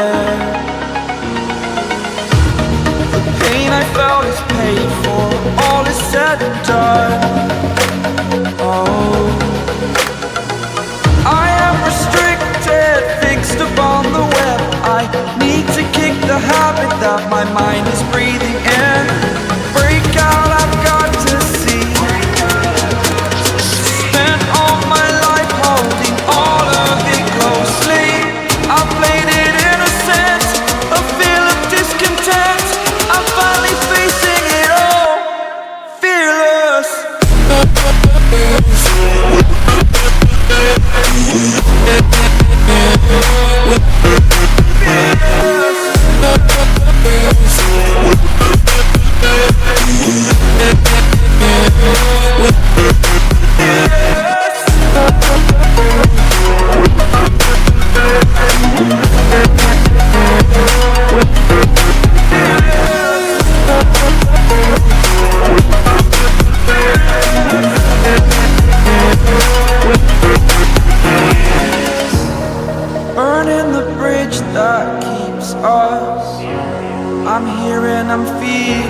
there. The pain I felt is paid for, all is said and done. Oh, I am restricted, fixed upon the web. I need to kick the habit that my mind is breathing in. Break out, I've got to see. Spent all my life holding all of it closely. I played it innocent, a feel of discontent. I'm finally facing it all, fearless. Burning the bridge that keeps us. I'm here and I'm feeling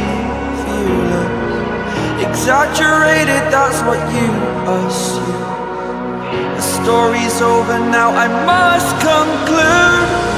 fearless. Exaggerated, that's what you assume. The story's over now, I must conclude.